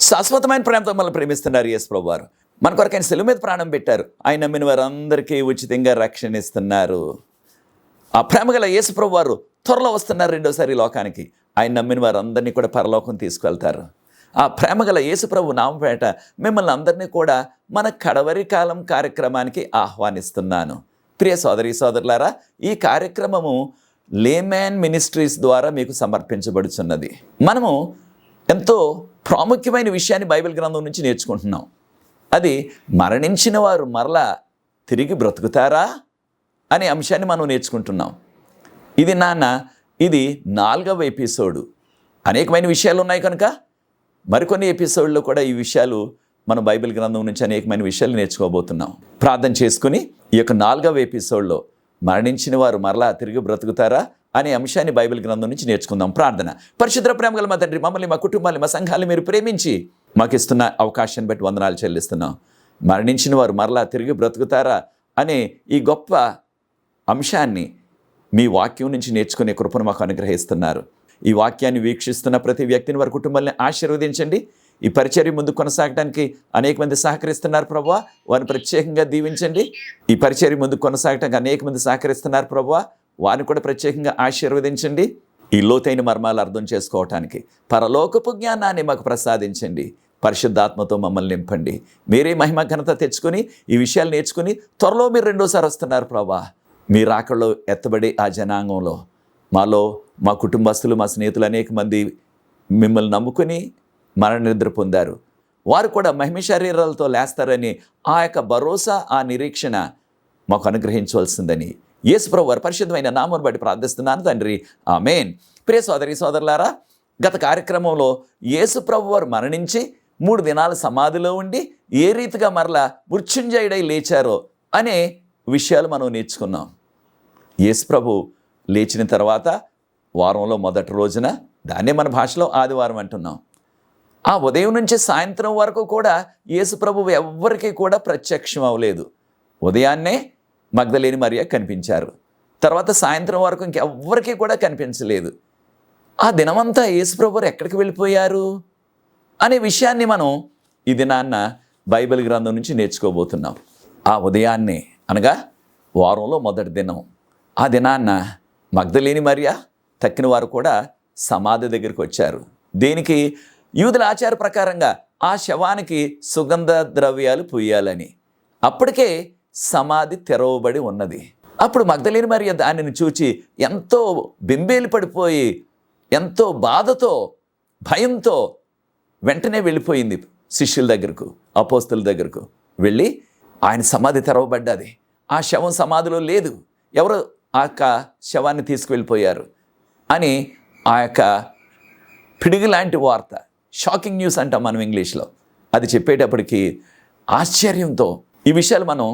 శాశ్వతమైన ప్రేమతో మనల్ని ప్రేమిస్తున్నారు యేసు ప్రభువారు. మన కొరకు ఆయన శిలువ మీద ప్రాణం పెట్టారు. ఆయన నమ్మిన వారందరికీ ఉచితంగా రక్షణ ఇస్తున్నారు. ఆ ప్రేమగల యేసు ప్రభువారు త్వరలో వస్తున్నారు రెండోసారి లోకానికి. ఆయన నమ్మిన వారందరినీ కూడా పరలోకం తీసుకువెళ్తారు. ఆ ప్రేమగల యేసు ప్రభు నామపేట మిమ్మల్ని అందరినీ కూడా మన కడవరి కాలం కార్యక్రమానికి ఆహ్వానిస్తున్నాను. ప్రియ సోదరి సోదరులారా, ఈ కార్యక్రమము లేమ్యాన్ మినిస్ట్రీస్ ద్వారా మీకు సమర్పించబడుచున్నది. మనము ఎంతో ప్రాముఖ్యమైన విషయాన్ని బైబిల్ గ్రంథం నుంచి నేర్చుకుంటున్నాం. అది మరణించిన వారు మరలా తిరిగి బ్రతుకుతారా అనే అంశాన్ని మనం నేర్చుకుంటున్నాం. ఇది ఇది 4వ ఎపిసోడు. అనేకమైన విషయాలు ఉన్నాయి కనుక మరికొన్ని ఎపిసోడ్లో కూడా ఈ విషయాలు మనం బైబిల్ గ్రంథం నుంచి అనేకమైన విషయాలు నేర్చుకోబోతున్నాం. ప్రార్థన చేసుకుని ఈ యొక్క 4వ ఎపిసోడ్లో మరణించిన వారు మరలా తిరిగి బ్రతుకుతారా అనే అంశాన్ని బైబిల్ గ్రంథం నుంచి నేర్చుకుందాం. ప్రార్థన. పరిశుద్ధ ప్రేమగల మా తండ్రి, మమ్మల్ని, మా కుటుంబాన్ని, మా సంఘాన్ని మీరు ప్రేమించి మాకు ఇస్తున్న అవకాశాన్ని బట్టి వందనాలు చెల్లిస్తున్నాం. మరణించిన వారు మరలా తిరిగి బ్రతుకుతారా అనే ఈ గొప్ప అంశాన్ని మీ వాక్యం నుంచి నేర్చుకునే కృపను మాకు అనుగ్రహిస్తున్నారు. ఈ వాక్యాన్ని వీక్షిస్తున్న ప్రతి వ్యక్తిని, వారి కుటుంబాన్ని ఆశీర్వదించండి. ఈ పరిచర్య ముందు కొనసాగడానికి అనేక మంది సహకరిస్తున్నారు ప్రభువా, వారిని ప్రత్యేకంగా దీవించండి. ఈ పరిచర్య ముందు కొనసాగడానికి అనేక మంది సహకరిస్తున్నారు ప్రభువా, వారిని కూడా ప్రత్యేకంగా ఆశీర్వదించండి. ఈ లోతైన మర్మాలు అర్థం చేసుకోవటానికి పరలోకపు జ్ఞానాన్ని మాకు ప్రసాదించండి. పరిశుద్ధాత్మతో మమ్మల్ని నింపండి. మీరే మహిమ ఘనత తెచ్చుకొని ఈ విషయాలు నేర్చుకుని త్వరలో మీరు రెండోసారి వస్తున్నారు ప్రభువా. మీ రాకడలో ఎత్తబడే ఆ జనాంగంలో మాలో, మా కుటుంబస్తులు, మా స్నేహితులు అనేక మంది మిమ్మల్ని నమ్ముకుని మరణ నిద్ర పొందారు. వారు కూడా మహిమ శరీరాలతో లేస్తారని ఆ యొక్క భరోసా, ఆ నిరీక్షణ మాకు అనుగ్రహించవలసిందని యేసు ప్రభు వారి పరిశుద్ధమైన నామమును బట్టి ప్రార్థిస్తున్నాను తండ్రి, ఆమేన్. ప్రియ సోదరి సోదరులారా, గత కార్యక్రమంలో యేసు ప్రభు వారు మరణించి 3 దినాల సమాధిలో ఉండి ఏ రీతిగా మరలా మృత్యుంజయుడై లేచారో అనే విషయాలు మనం నేర్చుకున్నాం. యేసు ప్రభు లేచిన తర్వాత వారంలో మొదటి రోజున, దాన్నే మన భాషలో ఆదివారం అంటున్నాం, ఆ ఉదయం నుంచి సాయంత్రం వరకు కూడా యేసు ప్రభువు ఎవ్వరికీ కూడా ప్రత్యక్షం అవ్వలేదు. ఉదయాన్నే మగ్దలేని మరియ కనిపించారు. తర్వాత సాయంత్రం వరకు ఇంకెవ్వరికీ కూడా కనిపించలేదు. ఆ దినమంతా యేసు ప్రభువు ఎక్కడికి వెళ్ళిపోయారు అనే విషయాన్ని మనం ఈ దినాన్న బైబిల్ గ్రంథం నుంచి నేర్చుకోబోతున్నాం. ఆ ఉదయాన్నే అనగా వారంలో మొదటి దినం, ఆ దినాన్న మగ్దలేని మరియ తక్కిన వారు కూడా సమాధి దగ్గరికి వచ్చారు. దేనికి? యూదుల ఆచార ప్రకారంగా ఆ శవానికి సుగంధ ద్రవ్యాలు పూయాలని. అప్పటికే సమాధి తెరవబడి ఉన్నది. అప్పుడు మగ్దలేని మరియ దానిని చూచి ఎంతో బెంబేలు పడిపోయి, ఎంతో బాధతో, భయంతో వెంటనే వెళ్ళిపోయింది శిష్యుల దగ్గరకు, అపోస్తలుల దగ్గరకు. వెళ్ళి ఆయన సమాధి తెరవబడ్డది, ఆ శవం సమాధిలో లేదు, ఎవరు ఆ యొక్క శవాన్ని తీసుకువెళ్ళిపోయారు అని ఆ యొక్క పిడుగు లాంటి వార్త, షాకింగ్ న్యూస్ అంటాం మనం ఇంగ్లీష్లో, అది చెప్పేటప్పటికి ఆశ్చర్యంతో ఈ విషయాలు మనం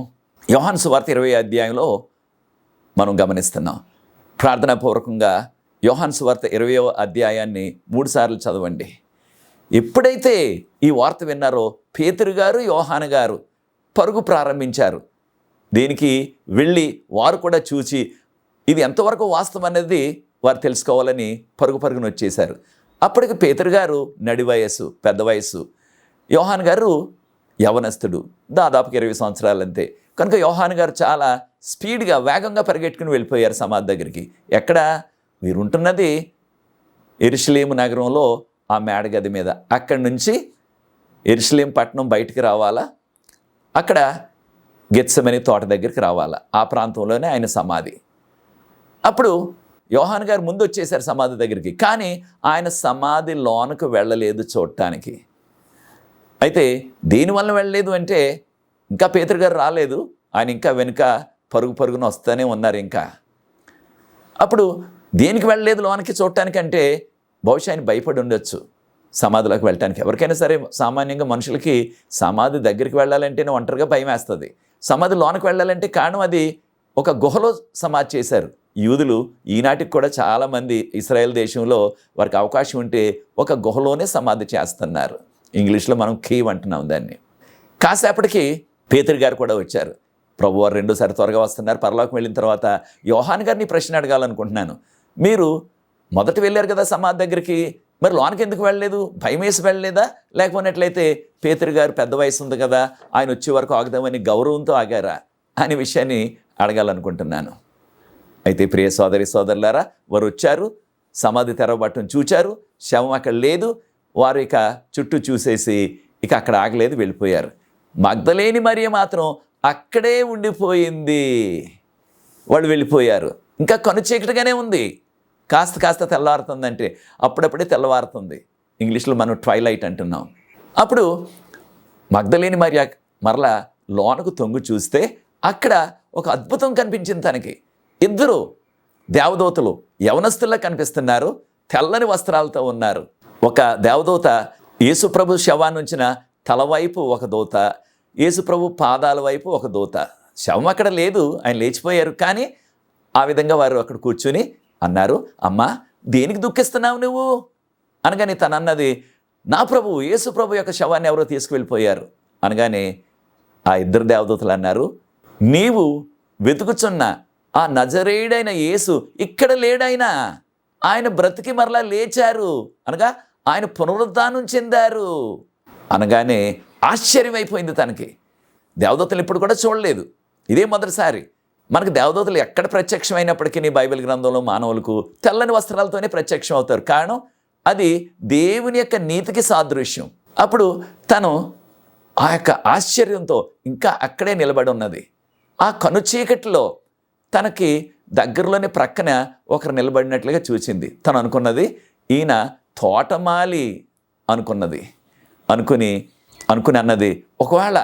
యోహాను సువార్త 20వ అధ్యాయంలో మనం గమనిస్తున్నాం. ప్రార్థనాపూర్వకంగా యోహాను సువార్త 20వ అధ్యాయాన్ని 3 సార్లు చదవండి. ఎప్పుడైతే ఈ వార్త విన్నారో పేతురు గారు, యోహాను గారు పరుగు ప్రారంభించారు. దేనికి? వెళ్ళి వారు కూడా చూచి ఇది ఎంతవరకు వాస్తవం అనేది వారు తెలుసుకోవాలని పరుగున వచ్చేశారు. అప్పటికి పేతురు గారు నడి వయస్సు, పెద్ద వయస్సు, యోహాను గారు యవనస్తుడు, దాదాపుకి 20 సంవత్సరాలు అంతే. కనుక యోహాను గారు చాలా స్పీడ్గా, వేగంగా పరిగెట్టుకుని వెళ్ళిపోయారు సమాధి దగ్గరికి. ఎక్కడ? వీరుంటున్నది యెరూషలేము నగరంలో ఆ మేడగది మీద. అక్కడి నుంచి యెరూషలేము పట్టణం బయటికి రావాలా, అక్కడ గెత్సెమనీ తోట దగ్గరికి రావాలా, ఆ ప్రాంతంలోనే ఆయన సమాధి. అప్పుడు యోహాను గారు ముందు వచ్చేసారు సమాధి దగ్గరికి, కానీ ఆయన సమాధి లోనకు వెళ్ళలేదు చూడటానికి. అయితే దేనివల్ల వెళ్ళలేదు అంటే, ఇంకా పేతురు గారు రాలేదు, ఆయన ఇంకా వెనుక పరుగున వస్తూనే ఉన్నారు. ఇంకా అప్పుడు దేనికి వెళ్ళలేదు లోనికి చూడటానికి అంటే, బహుశా ఆయన భయపడి ఉండొచ్చు సమాధిలోకి వెళ్ళటానికి. ఎవరికైనా సరే సామాన్యంగా మనుషులకి సమాధి దగ్గరికి వెళ్ళాలంటేనే ఒంటరిగా భయం వేస్తుంది. సమాధి లోనికి వెళ్ళాలంటే కారణం, అది ఒక గుహలో సమాధి చేశారు. యూదులు ఈనాటికి కూడా చాలామంది ఇశ్రాయేల్ దేశంలో వారికి అవకాశం ఉంటే ఒక గుహలోనే సమాధి చేస్తున్నారు. ఇంగ్లీష్లో మనం కేవ్ అంటున్నాం దాన్ని. కాసేపటికి పేతురు గారు కూడా వచ్చారు. ప్రభువారు రెండోసారి త్వరగా వస్తున్నారు. పరలోకం వెళ్ళిన తర్వాత యోహాను గారిని ప్రశ్న అడగాలనుకుంటున్నాను. మీరు మొదట వెళ్ళారు కదా సమాధి దగ్గరికి, మరి లోనికి ఎందుకు వెళ్ళలేదు? భయం వేసి వెళ్ళలేదా? లేకపోయినట్లయితే పేతురు గారు పెద్ద వయసు ఉంది కదా, ఆయన వచ్చే వరకు ఆగుదామని గౌరవంతో ఆగారా అనే విషయాన్ని అడగాలనుకుంటున్నాను. అయితే ప్రియ సోదరి సోదరులారా, వారు వచ్చారు, సమాధి తెరవబట్టం చూచారు, శవం అక్కడ లేదు. వారు ఇక చుట్టూ చూసేసి ఇక అక్కడ ఆగలేదు, వెళ్ళిపోయారు. మగ్దలేని మరియ మాత్రం అక్కడే ఉండిపోయింది. వాళ్ళు వెళ్ళిపోయారు. ఇంకా కనుచీకటిగానే ఉంది. కాస్త తెల్లవారుతుందంటే అప్పుడప్పుడే తెల్లవారుతుంది. ఇంగ్లీష్లో మనం ట్వైలైట్ అంటున్నాం. అప్పుడు మగ్దలేని మరియ మరలా లోనకు తొంగి చూస్తే అక్కడ ఒక అద్భుతం కనిపించింది తనకి. ఇద్దరు దేవదూతలు యవనస్తుల్లా కనిపిస్తున్నారు, తెల్లని వస్త్రాలతో ఉన్నారు. ఒక దేవదూత యేసుప్రభు శవాన్ని ఉంచిన తలవైపు ఒక దూత, యేసుప్రభు పాదాల వైపు ఒక దూత. శవం అక్కడ లేదు, ఆయన లేచిపోయారు. కానీ ఆ విధంగా వారు అక్కడ కూర్చుని అన్నారు, అమ్మా దేనికి దుఃఖిస్తున్నావు నువ్వు అనగానే తను అన్నది, నా ప్రభు యేసు ప్రభు యొక్క శవాన్ని ఎవరో తీసుకువెళ్ళిపోయారు అనగానే ఆ ఇద్దరు దేవదూతలు అన్నారు, నీవు వెతుకుచున్న ఆ నజరేయుడైన యేసు ఇక్కడ లేడైనా, ఆయన బ్రతికి మరలా లేచారు అనగా ఆయన పునరుద్ధానం చెందారు అనగానే ఆశ్చర్యమైపోయింది తనకి. దేవదూతలు ఇప్పుడు కూడా చూడలేదు, ఇదే మొదటిసారి. మనకు దేవదూతలు ఎక్కడ ప్రత్యక్షమైనప్పటికీ నీ బైబిల్ గ్రంథంలో మానవులకు తెల్లని వస్త్రాలతోనే ప్రత్యక్షం అవుతారు. కారణం అది దేవుని యొక్క నీతికి సాదృశ్యం. అప్పుడు తను ఆ యొక్క ఆశ్చర్యంతో ఇంకా అక్కడే నిలబడి ఉన్నది. ఆ కనుచీకటిలో తనకి దగ్గరలోని ప్రక్కన ఒకరు నిలబడినట్లుగా చూసింది. తను అనుకున్నది ఈయన తోటమాలి అనుకుని అన్నది, ఒకవేళ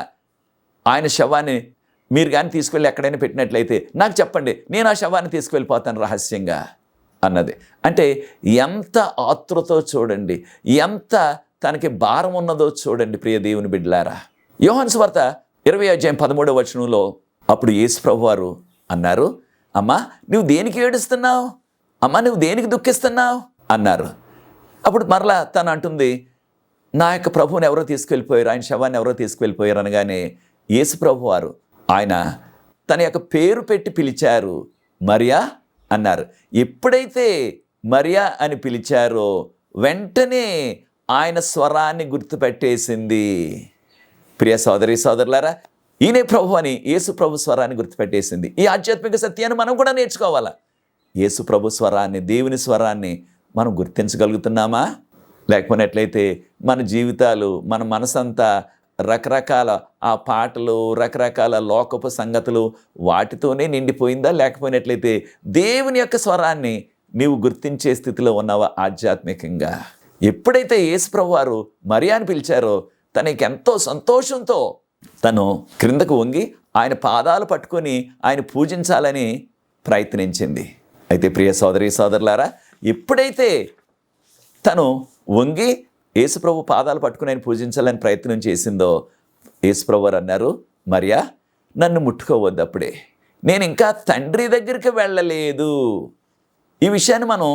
ఆయన శవాన్ని మీరు కానీ తీసుకువెళ్ళి ఎక్కడైనా పెట్టినట్లయితే నాకు చెప్పండి, నేను ఆ శవాన్ని తీసుకువెళ్ళిపోతాను రహస్యంగా అన్నది. అంటే ఎంత ఆతృతో చూడండి, ఎంత తనకి భారం ఉన్నదో చూడండి ప్రియ దేవుని బిడ్డలారా. యోహాను సువార్త 20:13 అప్పుడు యేసు ప్రభువారు అన్నారు, అమ్మా నువ్వు దేనికి ఏడుస్తున్నావు, అమ్మా నువ్వు దేనికి దుఃఖిస్తున్నావు అన్నారు. అప్పుడు మరలా తను అంటుంది, నా యొక్క ప్రభువుని ఎవరో తీసుకెళ్ళిపోయారు, ఆయన శవాన్ని ఎవరో తీసుకువెళ్ళిపోయారు అనగానే యేసు ప్రభువారు ఆయన తన యొక్క పేరు పెట్టి పిలిచారు, మరియా అన్నారు. ఎప్పుడైతే మరియా అని పిలిచారో వెంటనే ఆయన స్వరాన్ని గుర్తుపెట్టేసింది. ప్రియ సోదరి సోదరులారా, ఈయనే ప్రభు అని యేసు ప్రభు స్వరాన్ని గుర్తుపెట్టేసింది. ఈ ఆధ్యాత్మిక సత్యాన్ని మనం కూడా నేర్చుకోవాలా. యేసు ప్రభు స్వరాన్ని, దేవుని స్వరాన్ని మనం గుర్తించగలుగుతున్నామా? లేకపోయినట్లయితే మన జీవితాలు, మన మనసంతా రకరకాల ఆ పాటలు, రకరకాల లోకపు సంగతులు వాటితోనే నిండిపోయిందా? లేకపోయినట్లయితే దేవుని యొక్క స్వరాన్ని నీవు గుర్తించే స్థితిలో ఉన్నావా ఆధ్యాత్మికంగా? ఎప్పుడైతే యేసు ప్రభువారు మరియాని పిలిచారో తనకి ఎంతో సంతోషంతో తను క్రిందకు వంగి ఆయన పాదాలు పట్టుకొని ఆయన పూజించాలని ప్రయత్నించింది. అయితే ప్రియ సోదరి సోదరులారా, ఎప్పుడైతే తను వంగి యేసుప్రభు పాదాలు పట్టుకుని ఆయన పూజించాలని ప్రయత్నం చేసిందో యేసుప్రభు వారు అన్నారు, మరియా నన్ను ముట్టుకోవద్దు, అప్పుడే నేను ఇంకా తండ్రి దగ్గరికి వెళ్ళలేదు. ఈ విషయాన్ని మనం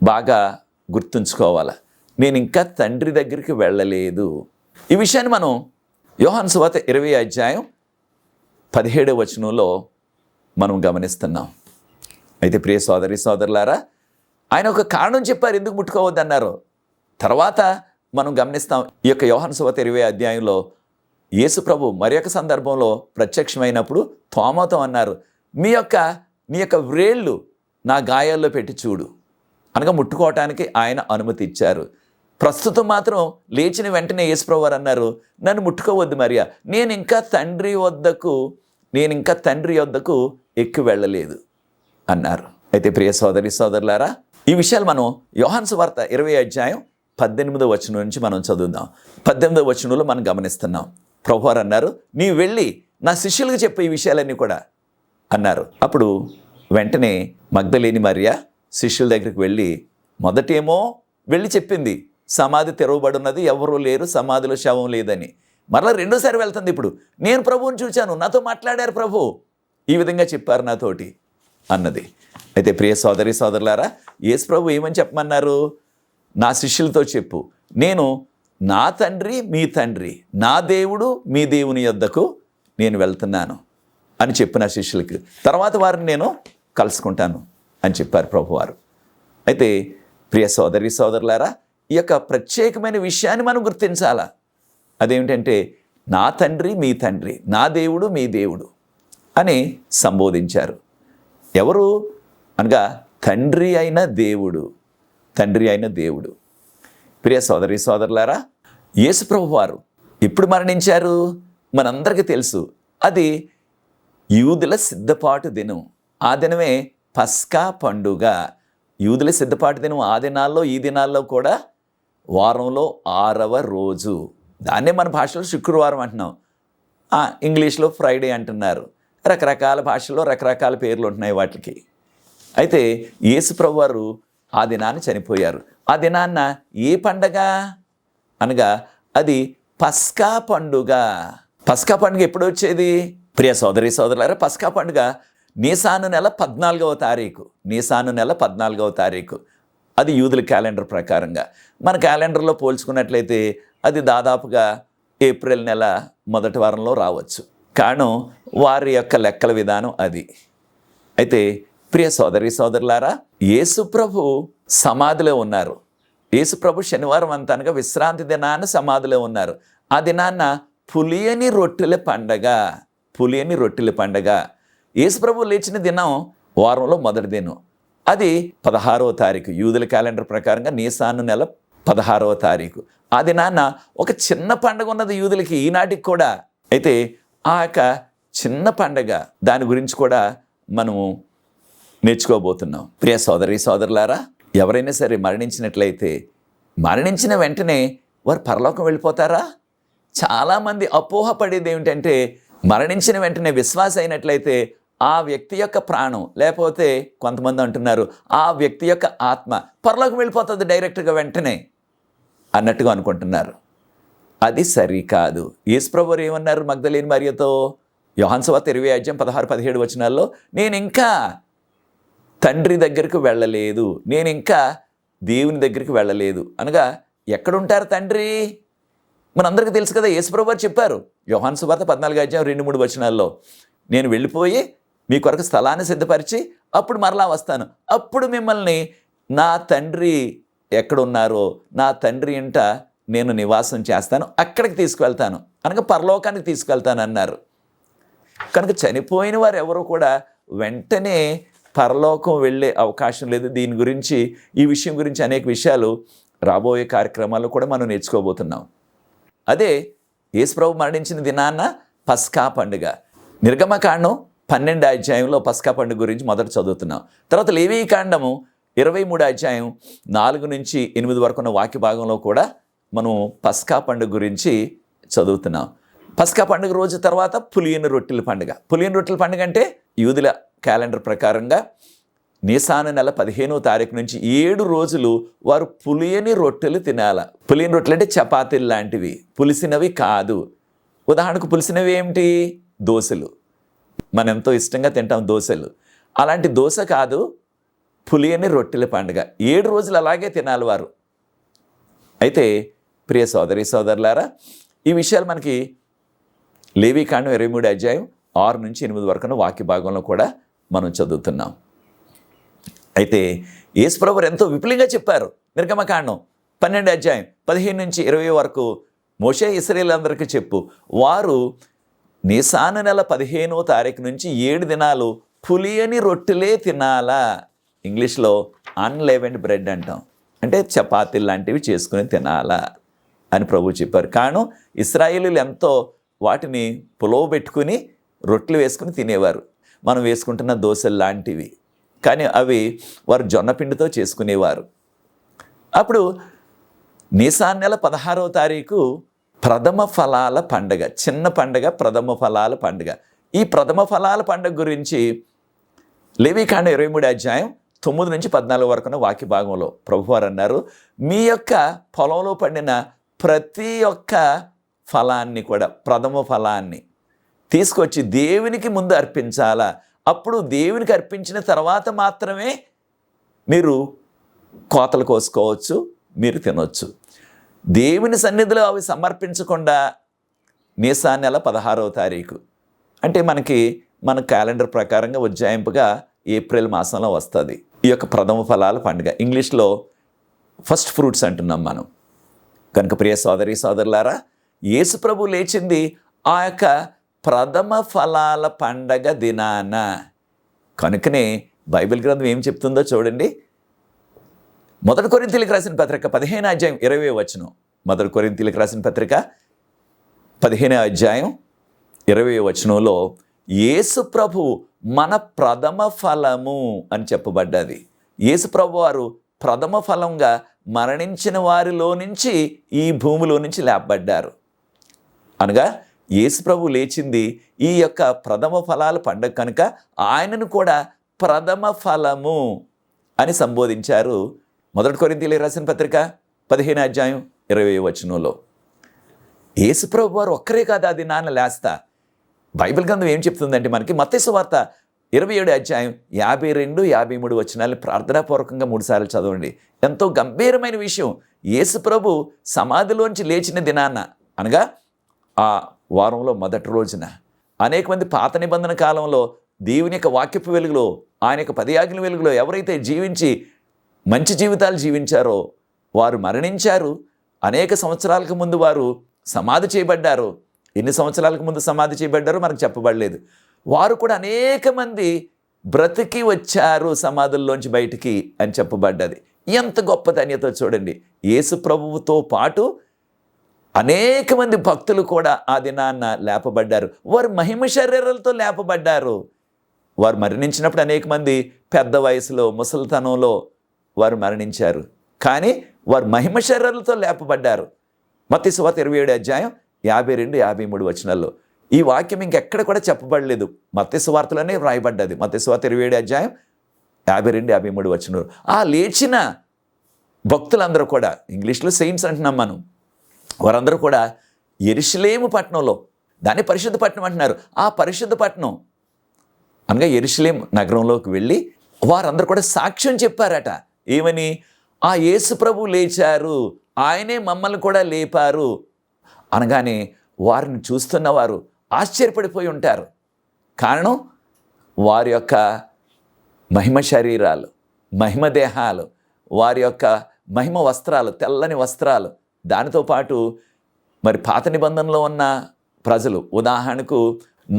బాగా గుర్తుంచుకోవాలి. నేను ఇంకా తండ్రి దగ్గరికి వెళ్ళలేదు. ఈ విషయాన్ని మనం యోహాను సువార్త 20:17 మనం గమనిస్తున్నాం. అయితే ప్రియ సోదరి సోదరులారా, ఆయన ఒక కారణం చెప్పారు ఎందుకు ముట్టుకోవద్దన్నారు. తర్వాత మనం గమనిస్తాం, ఈ యొక్క యోహాను సువార్త 20 యేసు ప్రభు మరి యొక్క సందర్భంలో ప్రత్యక్షమైనప్పుడు తోమాతో అన్నారు, నీ యొక్క వ్రేళ్ళు నా గాయాల్లో పెట్టి చూడు అనగా ముట్టుకోవటానికి ఆయన అనుమతి ఇచ్చారు. ప్రస్తుతం మాత్రం లేచిన వెంటనే యేసు ప్రభు వారు అన్నారు, నన్ను ముట్టుకోవద్దు మరియా, నేను ఇంకా తండ్రి వద్దకు ఎక్కి వెళ్ళలేదు అన్నారు. అయితే ప్రియ సోదరి సోదరులారా, ఈ విషయాలు మనం యోహాను సువార్త 20:18 నుంచి మనం చదువుదాం. 18 మనం గమనిస్తున్నాం. ప్రభువారు అన్నారు, నీవు వెళ్ళి నా శిష్యులకు చెప్పే ఈ విషయాలన్నీ కూడా అన్నారు. అప్పుడు వెంటనే మగ్దలేని మరియా శిష్యుల దగ్గరికి వెళ్ళి మొదటేమో వెళ్ళి చెప్పింది, సమాధి తెరవబడి ఉన్నది, ఎవరూ లేరు, సమాధిలో శవం లేదని. మరలా రెండోసారి వెళ్తుంది. ఇప్పుడు నేను ప్రభువుని చూశాను, నాతో మాట్లాడారు ప్రభు, ఈ విధంగా చెప్పారు నాతోటి అన్నది. అయితే ప్రియ సోదరి సోదరులారా, యేసు ప్రభు ఏమని చెప్పమన్నారు? నా శిష్యులతో చెప్పు, నేను నా తండ్రి మీ తండ్రి, నా దేవుడు మీ దేవుని యొద్దకు నేను వెళ్తున్నాను అని చెప్పిన శిష్యులకి, తర్వాత వారిని నేను కలుసుకుంటాను అని చెప్పారు ప్రభువారు. అయితే ప్రియ సోదరి సోదరులారా, ఈ యొక్క ప్రత్యేకమైన విషయాన్ని మనం గుర్తించాలా. అదేమిటంటే, నా తండ్రి మీ తండ్రి, నా దేవుడు మీ దేవుడు అని సంబోధించారు. ఎవరు అనగా తండ్రి అయిన దేవుడు, తండ్రి అయిన దేవుడు. ప్రియ సోదరి సోదరులారా, యేసుప్రభు వారు ఎప్పుడు మరణించారు మనందరికీ తెలుసు. అది యూదుల సిద్ధపాటు దినం. ఆ దినమే పస్కా పండుగ. యూదుల సిద్ధపాటు దినం ఆ దినాల్లో ఈ దినాల్లో కూడా వారంలో 6వ రోజు. దాన్నే మన భాషలో శుక్రవారం అంటున్నాం, ఇంగ్లీష్లో ఫ్రైడే అంటున్నారు. రకరకాల భాషల్లో రకరకాల పేర్లు ఉంటున్నాయి వాటికి. అయితే యేసుప్రభు వారు ఆ దినాన్ని చనిపోయారు. ఆ దినాన్న ఏ పండగ అనగా అది పస్కా పండుగ. పస్కా పండుగ ఎప్పుడు వచ్చేది ప్రియ సోదరి సోదరులారా? పస్కా పండుగ నీసాను నెల 14వ తారీఖు. నీసాను నెల 14వ తారీఖు. అది యూదుల క్యాలెండర్ ప్రకారంగా. మన క్యాలెండర్లో పోల్చుకున్నట్లయితే అది దాదాపుగా ఏప్రిల్ నెల మొదటి వారంలో రావచ్చు. కారణం వారి యొక్క లెక్కల విధానం అది. అయితే ప్రియ సోదరి సోదరులారా, యేసుప్రభు సమాధిలో ఉన్నారు. యేసుప్రభు శనివారం అంతా అనగా విశ్రాంతి దినాన సమాధిలో ఉన్నారు. ఆ దినాన్న పులియని రొట్టెల పండగ. పులియని రొట్టెల పండగ. యేసుప్రభు లేచిన దినం వారంలో మొదటి దినం. అది 16వ తారీఖు. యూదుల క్యాలెండర్ ప్రకారంగా నీసాను నెల 16వ తారీఖు. ఆ దినాన్న ఒక చిన్న పండగ ఉన్నది యూదులకి ఈనాటికి కూడా. అయితే ఆ యొక్క చిన్న పండగ దాని గురించి కూడా మనము నేర్చుకోబోతున్నాం. ప్రియ సోదరి సోదరులారా, ఎవరైనా సరే మరణించినట్లయితే మరణించిన వెంటనే వారు పరలోకం వెళ్ళిపోతారా? చాలామంది అపోహపడేది ఏమిటంటే, మరణించిన వెంటనే విశ్వాస అయినట్లయితే ఆ వ్యక్తి యొక్క ప్రాణం, లేకపోతే కొంతమంది అంటున్నారు ఆ వ్యక్తి యొక్క ఆత్మ పరలోకం వెళ్ళిపోతుంది డైరెక్ట్గా వెంటనే అన్నట్టుగా అనుకుంటున్నారు. అది సరికాదు. యేసుప్రభు ఏమన్నారు మగ్దలేని మరియతో? యోహాను సువార్త 20:16-17 వచనాల్లో, నేను ఇంకా తండ్రి దగ్గరికి వెళ్ళలేదు, నేను ఇంకా దేవుని దగ్గరికి వెళ్ళలేదు అనగా ఎక్కడుంటారు తండ్రి? మనందరికీ తెలుసు కదా. యేసుప్రభు వారు చెప్పారు యోహాను సువార్త 14:2-3 వచనాల్లో, నేను వెళ్ళిపోయి మీ కొరకు స్థలాన్ని సిద్ధపరిచి అప్పుడు మరలా వస్తాను, అప్పుడు మిమ్మల్ని నా తండ్రి ఎక్కడున్నారో నా తండ్రి ఇంట నేను నివాసం చేస్తాను, అక్కడికి తీసుకువెళ్తాను అనగా పరలోకానికి తీసుకువెళ్తాను అన్నారు. కనుక చనిపోయిన వారు ఎవరు కూడా వెంటనే పరలోకం వెళ్ళే అవకాశం లేదు. దీని గురించి, ఈ విషయం గురించి అనేక విషయాలు రాబోయే కార్యక్రమాల్లో కూడా మనం నేర్చుకోబోతున్నాం. అదే యేసుప్రభు మరణించిన దినాన్న పస్కా పండుగ. నిర్గమకాండం 12వ అధ్యాయంలో పస్కా పండుగ గురించి మొదట చదువుతున్నాం. తర్వాత లేవీకాండము 23వ అధ్యాయం 4-8 వరకు ఉన్న వాక్య భాగంలో కూడా మనం పస్కా పండుగ గురించి చదువుతున్నాం. పస్కా పండుగ రోజు తర్వాత పులియని రొట్టెల పండుగ. పులియని రొట్టెల పండుగ అంటే యూదుల క్యాలెండర్ ప్రకారంగా నీసాను నెల 15వ తారీఖు నుంచి 7 రోజులు వారు పులియని రొట్టెలు తినాల. పులియని రొట్టెలు అంటే చపాతీలు లాంటివి, పులిసినవి కాదు. ఉదాహరణకు పులిసినవి ఏమిటి? దోశలు. మనం ఎంతో ఇష్టంగా తింటాం దోశలు. అలాంటి దోశ కాదు, పులియని రొట్టెల పండుగ. 7 రోజులు అలాగే తినాలి వారు. అయితే ప్రియ సోదరి సోదరులారా, ఈ విషయాలు మనకి లేవీకాండం 23వ అధ్యాయం 6-8 వరకు వాక్య భాగంలో కూడా మనం చదువుతున్నాం. అయితే యేసుప్రభు ఎంతో విపులంగా చెప్పారు. నిర్గమకాండం 12వ అధ్యాయం 15-20 వరకు మోషే ఇశ్రాయేలీయులందరికీ చెప్పు, వారు నీసాను నెల 15వ తారీఖు నుంచి 7 దినాలు పులియని రొట్టెలే తినాలా. ఇంగ్లీష్లో అన్లెవెన్డ్ బ్రెడ్ అంటాం, అంటే చపాతీలు లాంటివి చేసుకుని తినాలా అని ప్రభు చెప్పారు. కారణం ఇశ్రాయేలీయులు ఎంతో వాటిని పులవ పెట్టుకుని రొట్టెలు వేసుకుని తినేవారు. మనం వేసుకుంటున్న దోశలు లాంటివి, కానీ అవి వారు జొన్నపిండితో చేసుకునేవారు. అప్పుడు నీసాను నెల 16వ తారీఖు ప్రథమ ఫలాల పండగ, చిన్న పండగ, ప్రథమ ఫలాల పండుగ. ఈ ప్రథమ ఫలాల పండుగ గురించి లేవీకాండం 23వ అధ్యాయం 9-14 వరకు ఉన్న వాక్య భాగంలో ప్రభువారు అన్నారు, మీ యొక్క పొలంలో పండిన ప్రతి ఒక్క ఫలాన్ని కూడా, ప్రథమ ఫలాన్ని తీసుకొచ్చి దేవునికి ముందు అర్పించాలా. అప్పుడు దేవునికి అర్పించిన తర్వాత మాత్రమే మీరు కోతలు కోసుకోవచ్చు, మీరు తినొచ్చు. దేవుని సన్నిధిలో అవి సమర్పించకుండా నీసాను నెల 16వ తారీఖు అంటే మన క్యాలెండర్ ప్రకారంగా ఉజ్జాయింపుగా ఏప్రిల్ మాసంలో వస్తుంది ఈ యొక్క ప్రథమ ఫలాల పండుగ. ఇంగ్లీష్లో ఫస్ట్ ఫ్రూట్స్ అంటున్నాం మనం. కనుక ప్రియ సోదరి సోదరులారా, యేసు ప్రభు లేచింది ఆ యొక్క ప్రథమ ఫలాల పండగ దినాన. కనుకనే బైబిల్ గ్రంథం ఏం చెప్తుందో చూడండి. 1 కొరింథీయులకు రాసిన పత్రిక 15వ అధ్యాయం 20వ వచనం. 1 కొరింథీయులకు రాసిన పత్రిక 15వ అధ్యాయం 20వ వచనంలో యేసు ప్రభు మన ప్రథమ ఫలము అని చెప్పబడ్డది. యేసు ప్రభు వారు ప్రథమ ఫలంగా మరణించిన వారిలో నుంచి ఈ భూమిలో నుంచి లేపబడ్డారు. అనగా యేసు ప్రభు లేచింది ఈ యొక్క ప్రథమ ఫలాల పండుగ కనుక ఆయనను కూడా ప్రథమ ఫలము అని సంబోధించారు 1 కొరింథీయులకు రాసిన పత్రిక 15వ అధ్యాయం 20వ వచనంలో. యేసు ప్రభు వారు ఒక్కరే కాదు అది నాన్న లేస్తా. బైబిల్ గ్రంథం ఏం చెప్తుందంటే మనకి మత్తయి సువార్త 27వ అధ్యాయం 52, 53 వచనాలు ప్రార్థనాపూర్వకంగా 3 సార్లు చదవండి. ఎంతో గంభీరమైన విషయం. యేసు ప్రభు సమాధిలోంచి లేచిన దినాన, అనగా ఆ వారంలో మొదటి రోజున అనేక మంది పాత నిబంధన కాలంలో దేవుని యొక్క వాక్యపు వెలుగులో, ఆయన యొక్క 10 ఆజ్ఞల వెలుగులో ఎవరైతే జీవించి మంచి జీవితాలు జీవించారో వారు మరణించారు. అనేక సంవత్సరాలకు ముందు వారు సమాధి చేయబడ్డారు. ఎన్ని సంవత్సరాలకు ముందు సమాధి చేయబడ్డారో మనకు చెప్పబడలేదు. వారు కూడా అనేక మంది బ్రతికి వచ్చారు సమాధుల్లోంచి బయటికి అని చెప్పబడ్డది. ఎంత గొప్ప ధన్యత చూడండి. యేసు ప్రభువుతో పాటు అనేక మంది భక్తులు కూడా ఆ దినాన్న లేపబడ్డారు. వారు మహిమ శరీరాలతో లేపబడ్డారు. వారు మరణించినప్పుడు అనేక మంది పెద్ద వయసులో ముసలితనంలో వారు మరణించారు. కానీ వారు మహిమ శరీరాలతో లేపబడ్డారు. మత్తయి సువార్త 27వ అధ్యాయం 52, 53 వచనాల్లో. ఈ వాక్యం ఇంకెక్కడ కూడా చెప్పబడలేదు. మత్తయి సువార్తలోనే వ్రాయబడ్డది. మత్తయి సువార్త 27వ అధ్యాయం 52, 53 వచనాలు. ఆ లేచిన భక్తులందరూ కూడా, ఇంగ్లీష్లో సెయింట్స్ అంటున్నాం మనం, వారందరూ కూడా యెరూషలేము పట్టణంలో, దాన్ని పరిశుద్ధ పట్టణం అంటున్నారు. ఆ పరిశుద్ధ పట్టణం అనగా యెరూషలేం నగరంలోకి వెళ్ళి వారందరూ కూడా సాక్ష్యం చెప్పారట. ఏమని? ఆ యేసు ప్రభు లేచారు, ఆయనే మమ్మల్ని కూడా లేపారు అనగానే వారిని చూస్తున్న వారు ఆశ్చర్యపడిపోయి ఉంటారు. కారణం వారి యొక్క మహిమ శరీరాలు, మహిమ దేహాలు, వారి యొక్క మహిమ వస్త్రాలు, తెల్లని వస్త్రాలు. దానితో పాటు మరి పాత నిబంధనలో ఉన్న ప్రజలు, ఉదాహరణకు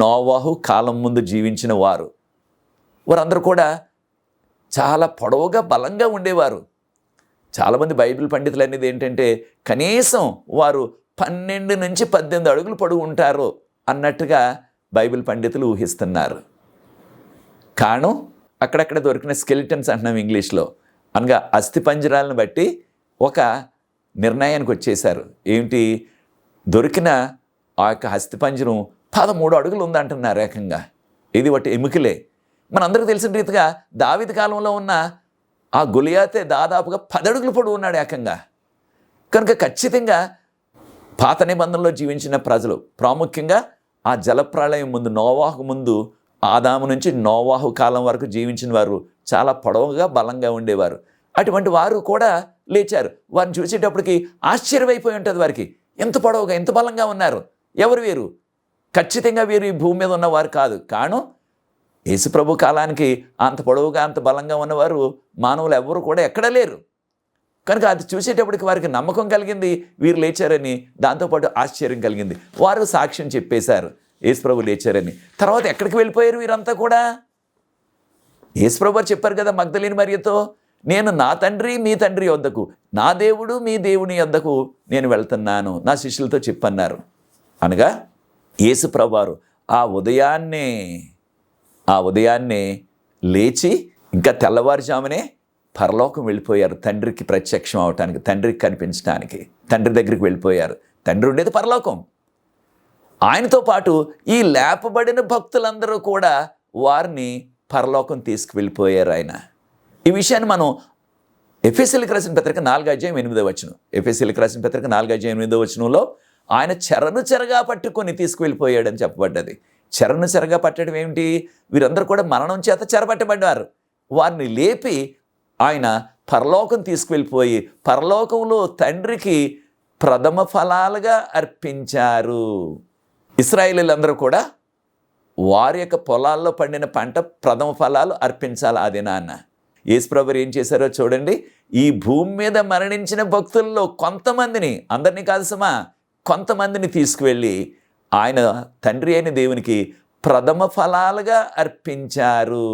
నోవాహు కాలం ముందు జీవించిన వారందరూ కూడా చాలా పొడవుగా బలంగా ఉండేవారు. చాలామంది బైబిల్ పండితులు అనేది ఏంటంటే కనీసం వారు 12 నుంచి 18 అడుగులు పొడవు ఉంటారు అన్నట్టుగా బైబిల్ పండితులు ఊహిస్తున్నారు. కారణం అక్కడక్కడ దొరికిన స్కెలిటన్స్ అంటున్నాం ఇంగ్లీష్లో, అనగా అస్థిపంజరాలను బట్టి ఒక నిర్ణయానికి వచ్చేశారు. ఏమిటి? దొరికిన ఆ యొక్క అస్థిపంజరం 13 అడుగులు ఉందంటున్నారు ఏకంగా. ఇది ఒకటి ఎముకలే. మనందరికీ తెలిసిన రీతిగా దావీదు కాలంలో ఉన్న ఆ గొలియాతే దాదాపుగా 10 అడుగులు పొడవు ఉన్నాడు ఏకంగా. కనుక ఖచ్చితంగా పాత నిబంధనలో జీవించిన ప్రజలు, ప్రాముఖ్యంగా ఆ జలప్రళయం ముందు, నోవాహు ముందు, ఆదాము నుంచి నోవాహు కాలం వరకు జీవించిన వారు చాలా పొడవుగా బలంగా ఉండేవారు. అటువంటి వారు కూడా లేచారు. వారిని చూసేటప్పటికి ఆశ్చర్యమైపోయి ఉంటుంది వారికి. ఎంత పొడవుగా, ఎంత బలంగా ఉన్నారు. ఎవరు వీరు? ఖచ్చితంగా వీరు ఈ భూమి మీద ఉన్నవారు కాదు. కారణం యేసుప్రభు కాలానికి అంత పొడవుగా, అంత బలంగా ఉన్నవారు మానవులు ఎవ్వరూ కూడా ఎక్కడా లేరు. కనుక అది చూసేటప్పటికి వారికి నమ్మకం కలిగింది, వీరు లేచారని. దాంతోపాటు ఆశ్చర్యం కలిగింది. వారు సాక్ష్యం చెప్పేశారు యేసుప్రభు లేచారని. తర్వాత ఎక్కడికి వెళ్ళిపోయారు వీరంతా కూడా? యేసుప్రభు వారు చెప్పారు కదా మగ్దలేని మరియతో, నేను నా తండ్రి మీ తండ్రి వద్దకు, నా దేవుడు మీ దేవుని వద్దకు నేను వెళ్తున్నాను, నా శిష్యులతో చెప్పన్నారు. అనగా యేసుప్రభు వారు ఆ ఉదయాన్నే లేచి ఇంకా తెల్లవారుజామునే పరలోకం వెళ్ళిపోయారు. తండ్రికి ప్రత్యక్షం అవటానికి, తండ్రికి కనిపించడానికి తండ్రి దగ్గరికి వెళ్ళిపోయారు. తండ్రి ఉండేది పరలోకం. ఆయనతో పాటు ఈ లేపబడిన భక్తులందరూ కూడా వారిని పరలోకం తీసుకువెళ్ళిపోయారు ఆయన. ఈ విషయాన్ని మనం ఎఫెసీయులకు రాసిన పత్రిక 4వ అధ్యాయం 8వ వచనం, ఎఫెసీయులకు రాసిన పత్రిక 4వ అధ్యాయం 8వ వచనంలో ఆయన చెరగా పట్టుకొని తీసుకువెళ్ళిపోయాడని చెప్పబడ్డది. చెరగా పట్టడం ఏమిటి? వీరందరూ కూడా మరణం చేత చెరపట్టబడ్డారు. వారిని లేపి ఆయన పరలోకం తీసుకువెళ్ళిపోయి పరలోకంలో తండ్రికి ప్రథమ ఫలాలుగా అర్పించారు. ఇశ్రాయేలీయులందరూ కూడా వారి యొక్క పొలాల్లో పండిన పంట ప్రథమ ఫలాలు అర్పించాలి ఆ దినాన్న. యేసుప్రభు ఏం చేశారో చూడండి. ఈ భూమి మీద మరణించిన భక్తుల్లో కొంతమందిని, అందరినీ కాదు సుమా, కొంతమందిని తీసుకువెళ్ళి ఆయన తండ్రి అయిన దేవునికి ప్రథమ ఫలాలుగా అర్పించారు.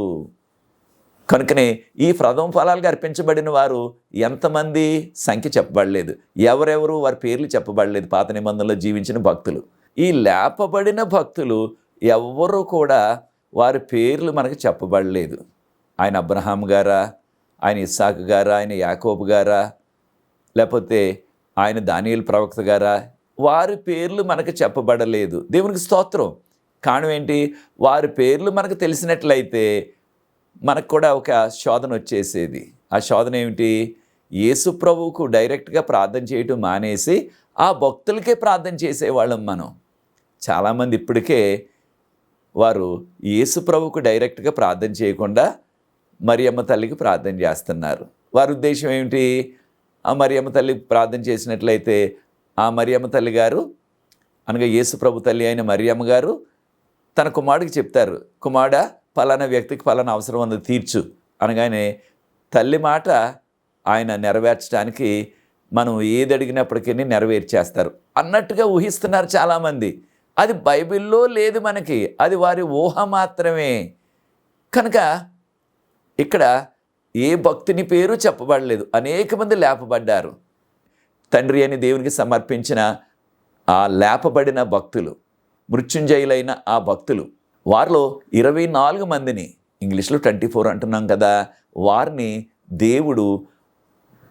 కనుకనే ఈ ప్రథమ ఫలాలుగా అర్పించబడిన వారు ఎంతమంది సంఖ్య చెప్పబడలేదు, ఎవరెవరు వారి పేర్లు చెప్పబడలేదు. పాత నిబంధనలో జీవించిన భక్తులు, ఈ లేపబడిన భక్తులు ఎవరు కూడా వారి పేర్లు మనకు చెప్పబడలేదు. ఆయన అబ్రహాం గారా, ఆయన ఇస్సాకు గారా, ఆయన యాకోబు గారా, లేకపోతే ఆయన దానియేలు ప్రవక్త గారా, వారి పేర్లు మనకు చెప్పబడలేదు. దేవునికి స్తోత్రం. కారణం ఏంటి? వారి పేర్లు మనకు తెలిసినట్లయితే మనకు కూడా ఒక శోధన వచ్చేసేది. ఆ శోధన ఏమిటి? యేసు ప్రభువుకు డైరెక్ట్గా ప్రార్థన చేయటం మానేసి ఆ భక్తులకే ప్రార్థన చేసేవాళ్ళం మనం. చాలామంది ఇప్పటికే వారు యేసు ప్రభువుకు డైరెక్ట్గా ప్రార్థన చేయకుండా మరియమ్మ తల్లికి ప్రార్థన చేస్తున్నారు. వారి ఉద్దేశం ఏమిటి? ఆ మరియమ్మ తల్లికి ప్రార్థన చేసినట్లయితే ఆ మరియమ్మ తల్లి గారు, అనగా యేసు ప్రభు తల్లి అయిన మరియమ్మ గారు తన కుమారుడికి చెప్తారు, కుమారుడా పలానా వ్యక్తికి పలానా అవసరం ఉన్నది తీర్చు అనగానే తల్లి మాట ఆయన నెరవేర్చడానికి మనం ఏది అడిగినప్పటికీ నెరవేర్చేస్తారు అన్నట్టుగా ఊహిస్తున్నారు చాలామంది. అది బైబిల్లో లేదు మనకి, అది వారి ఊహ మాత్రమే. కనుక ఇక్కడ ఏ భక్తుని పేరు చెప్పబడలేదు, అనేక మంది లేపబడ్డారు. తండ్రి అని దేవునికి సమర్పించిన ఆ లేపబడిన భక్తులు, మృత్యుంజయులైన ఆ భక్తులు, వారిలో 24 మందిని, ఇంగ్లీష్లో 24 అంటున్నాం కదా, వారిని దేవుడు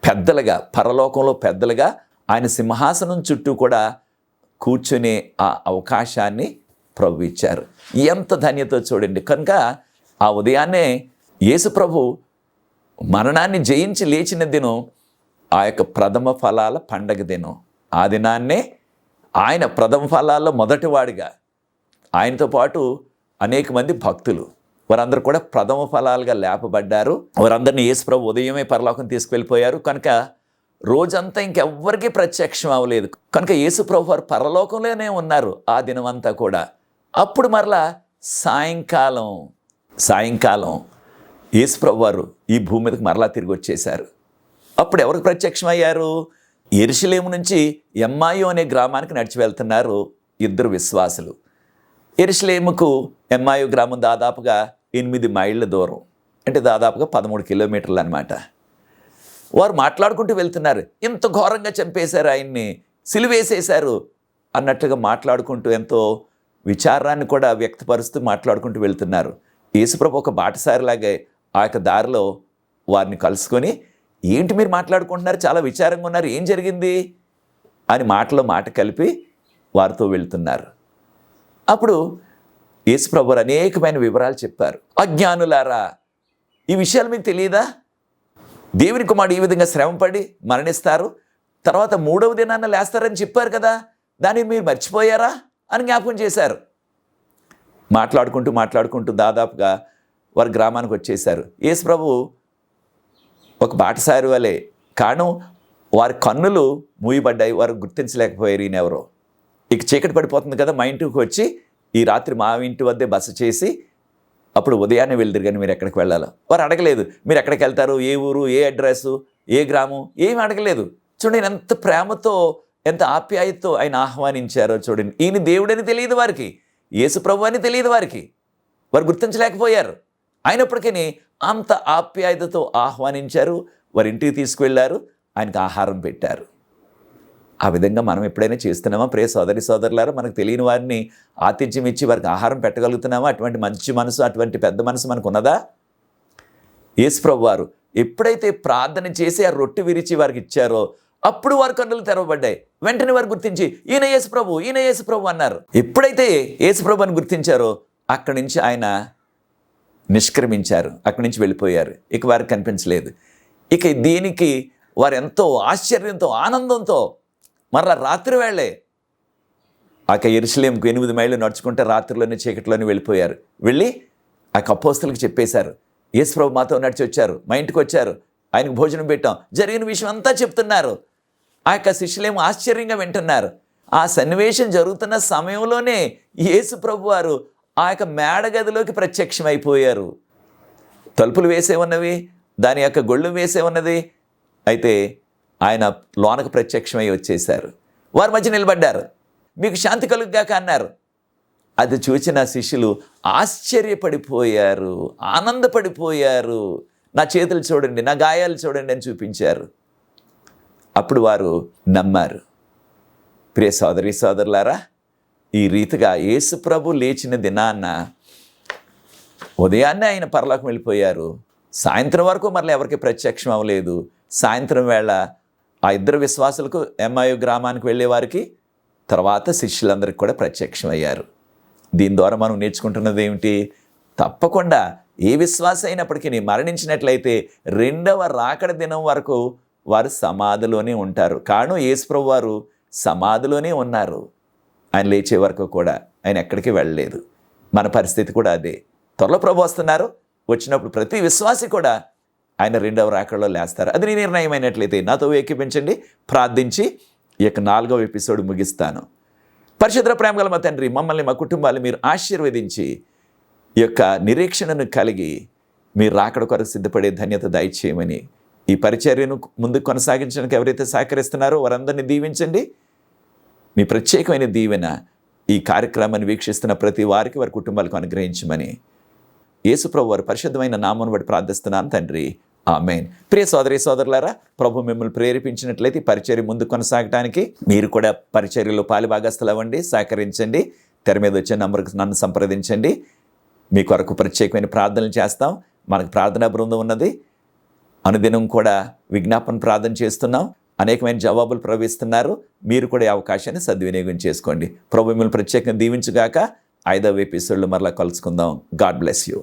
పెద్దలుగా, పరలోకంలో పెద్దలుగా ఆయన సింహాసనం చుట్టూ కూడా కూర్చునే ఆ అవకాశాన్ని ప్రభు ఇచ్చారు. ఎంత ధన్యత చూడండి. కనుక ఆ ఉదయాన్నే యేసు ప్రభు మరణాన్ని జయించి లేచిన దినం ఆ యొక్క ప్రథమ ఫలాల పండగ దినం. ఆ దినాన్నే ఆయన ప్రథమ ఫలాల్లో మొదటివాడిగా, ఆయనతో పాటు అనేక మంది భక్తులు, వారందరూ కూడా ప్రథమ ఫలాలుగా లేపబడ్డారు. వారందరినీ యేసు ప్రభు ఉదయమే పరలోకం తీసుకువెళ్ళిపోయారు. కనుక రోజంతా ఇంకెవ్వరికీ ప్రత్యక్షం అవ్వలేదు. కనుక యేసు ప్రభు వారు పరలోకంలోనే ఉన్నారు ఆ దినమంతా కూడా. అప్పుడు మరలా సాయంకాలం యేసు ప్రభు వారు ఈ భూమి మీదకి మరలా తిరిగి వచ్చేశారు. అప్పుడు ఎవరికి ప్రత్యక్షమయ్యారు? యెరూషలేము నుంచి ఎమ్మాయి అనే గ్రామానికి నడిచి వెళ్తున్నారు 2 విశ్వాసులు. యెరూషలేముకు ఎమ్మాయి గ్రామం దాదాపుగా 8 మైళ్ళ దూరం, అంటే దాదాపుగా 13 కిలోమీటర్లు అనమాట. వారు మాట్లాడుకుంటూ వెళ్తున్నారు. ఇంత ఘోరంగా చంపేశారు, ఆయన్ని సిలువేసేశారు అన్నట్టుగా మాట్లాడుకుంటూ ఎంతో విచారాన్ని కూడా వ్యక్తపరుస్తూ మాట్లాడుకుంటూ వెళ్తున్నారు. యేసుప్రభు ఒక బాటసారిలాగే ఆ యొక్క దారిలో వారిని కలుసుకొని, ఏంటి మీరు మాట్లాడుకుంటున్నారు, చాలా విచారంగా ఉన్నారు, ఏం జరిగింది అని మాటలో మాట కలిపి వారితో వెళ్తున్నారు. అప్పుడు యేసుప్రభు అనేకమైన వివరాలు చెప్పారు. అజ్ఞానులారా, ఈ విషయాలు మీకు తెలియదా? దేవుని కుమారుడు ఈ విధంగా శ్రమపడి మరణిస్తారు, తర్వాత 3వ దినాన్న లేస్తారని చెప్పారు కదా, దాన్ని మీరు మర్చిపోయారా అని జ్ఞాపకం చేశారు. మాట్లాడుకుంటూ దాదాపుగా వారి గ్రామానికి వచ్చేశారు. యేసు ప్రభు ఒక బాటసారి వలె, కారణం వారి కన్నులు మూయబడ్డాయి, వారు గుర్తించలేకపోయారు ఈయనెవరో. ఇక చీకటి పడిపోతుంది కదా, మా ఇంటికి వచ్చి ఈ రాత్రి మా ఇంటి వద్దే బస చేసి అప్పుడు ఉదయాన్నే వెళ్తారు, కానీ మీరు ఎక్కడికి వెళ్ళాలో వారు అడగలేదు. మీరు ఎక్కడికి వెళ్తారు, ఏ ఊరు, ఏ అడ్రస్సు, ఏ గ్రామం, ఏమి అడగలేదు. చూడండి ఎంత ప్రేమతో, ఎంత ఆప్యాయతతో ఆయన ఆహ్వానించారో చూడండి. ఈయన దేవుడని తెలియదు వారికి, యేసు ప్రభు అని తెలియదు వారికి, వారు గుర్తించలేకపోయారు. అయినప్పటికీ అంత ఆప్యాయతతో ఆహ్వానించారు, వారి ఇంటికి తీసుకువెళ్ళారు, ఆయనకు ఆహారం పెట్టారు. ఆ విధంగా మనం ఎప్పుడైనా చేస్తున్నామా ప్రియ సోదరి సోదరులారా? మనకు తెలియని వారిని ఆతిథ్యం ఇచ్చి వారికి ఆహారం పెట్టగలుగుతున్నామా? అటువంటి మంచి మనసు, అటువంటి పెద్ద మనసు మనకు ఉన్నదా? యేసు ప్రభు వారు ఎప్పుడైతే ప్రార్థన చేసి ఆ రొట్టె విరిచి వారికి ఇచ్చారో అప్పుడు వారి కన్నులు తెరవబడ్డాయి. వెంటనే వారు గుర్తించి ఈయన యేసు ప్రభు, ఈయన యేసు ప్రభు అన్నారు. ఎప్పుడైతే యేసు ప్రభు అని గుర్తించారో అక్కడి నుంచి ఆయన నిష్క్రమించారు, అక్కడి నుంచి వెళ్ళిపోయారు. ఇక వారికి కనిపించలేదు. ఇక దీనికి వారు ఎంతో ఆశ్చర్యంతో, ఆనందంతో మరలా రాత్రి వేళే ఆ యెరూషలేముకు 8 మైళ్ళు నడుచుకుంటే రాత్రిలోనే చీకటిలోనే వెళ్ళిపోయారు. వెళ్ళి ఆ అపోస్తలులకు చెప్పేశారు, యేసు ప్రభు మాతో నడిచి వచ్చారు, మా ఇంటికి వచ్చారు, ఆయనకు భోజనం పెట్టాం, జరిగిన విషయం అంతా చెప్తున్నారు. ఆ యొక్క శిష్యులేమో ఆశ్చర్యంగా వింటున్నారు. ఆ సన్నివేశం జరుగుతున్న సమయంలోనే యేసు ప్రభు వారు ఆ యొక్క మేడగదిలోకి ప్రత్యక్షమైపోయారు. తలుపులు వేసే ఉన్నవి, దాని యొక్క గొళ్ళు వేసే ఉన్నది. అయితే ఆయన లోనకు ప్రత్యక్షమై వచ్చేశారు. వారి మధ్య నిలబడ్డారు. మీకు శాంతి కలుగుగాక అన్నారు. అది చూసిన శిష్యులు ఆశ్చర్యపడిపోయారు, ఆనందపడిపోయారు. నా చేతులు చూడండి, నా గాయాలు చూడండి అని చూపించారు. అప్పుడు వారు నమ్మారు. ప్రియ సోదరి సోదరులారా, ఈ రీతిగా యేసు ప్రభు లేచిన దినాన్న ఉదయాన్నే ఆయన పరలోకం వెళ్ళిపోయారు. సాయంత్రం వరకు మరలా ఎవరికి ప్రత్యక్షం అవ్వలేదు. సాయంత్రం వేళ ఆ ఇద్దరు విశ్వాసులకు ఎమ్మాయు గ్రామానికి వెళ్ళే వారికి, తర్వాత శిష్యులందరికీ కూడా ప్రత్యక్షం అయ్యారు. దీని ద్వారా మనం నేర్చుకుంటున్నది ఏమిటి? తప్పకుండా ఏ విశ్వాస అయినప్పటికీ మరణించినట్లయితే రెండవ రాకడ దినం వరకు వారు సమాధిలోనే ఉంటారు. కారణం యేసుప్రభు వారు సమాధిలోనే ఉన్నారు. ఆయన లేచే వరకు కూడా ఆయన ఎక్కడికి వెళ్ళలేదు. మన పరిస్థితి కూడా అదే. త్వరలో ప్రభు వస్తున్నారు. వచ్చినప్పుడు ప్రతి విశ్వాసి కూడా ఆయన రెండవ రాకడలో లేస్తారు. అది నీ నిర్ణయమైనట్లయితే నాతో ఏకీపించండి. ప్రార్థించి ఈ యొక్క 4వ ఎపిసోడ్ ముగిస్తాను. పరిశుద్ధ ప్రేమగల మా తండ్రి, మమ్మల్ని మా కుటుంబాలు మీరు ఆశీర్వదించి ఈ యొక్క నిరీక్షణను కలిగి మీరు రాకడ కొరకు సిద్ధపడే ధన్యత దయచేయమని, ఈ పరిచర్యను ముందుకు కొనసాగించడానికి ఎవరైతే సహకరిస్తున్నారో వారందరినీ దీవించండి. మీ ప్రత్యేకమైన దీవెన ఈ కార్యక్రమాన్ని వీక్షిస్తున్న ప్రతి వారికి, వారి కుటుంబాలకు అనుగ్రహించమని యేసుప్రభు వారి పరిశుద్ధమైన నామమును బట్టి ప్రార్థిస్తున్నాను తండ్రి. ఆమేన్. ప్రియ సోదరి సోదరులారా, ప్రభు మిమ్మల్ని ప్రేరేపించినట్లయితే పరిచర్య ముందు కొనసాగడానికి మీరు కూడా పరిచర్యలో పాలుభాగస్తులు అవ్వండి, సహకరించండి. తెర మీద వచ్చే నంబర్కి నన్ను సంప్రదించండి. మీ కొరకు ప్రత్యేకమైన ప్రార్థనలు చేస్తాం. మనకు ప్రార్థనా బృందం ఉన్నది. అనుదినం కూడా విజ్ఞాపన ప్రార్థన చేస్తున్నాం. అనేకమైన జవాబులు ప్రవహిస్తున్నారు. మీరు కూడా ఈ అవకాశాన్ని సద్వినియోగం చేసుకోండి. ప్రభు మిమ్మల్ని ప్రత్యేకంగా దీవించుగాక. 5వ ఎపిసోడ్లో మరలా కలుసుకుందాం. God bless you.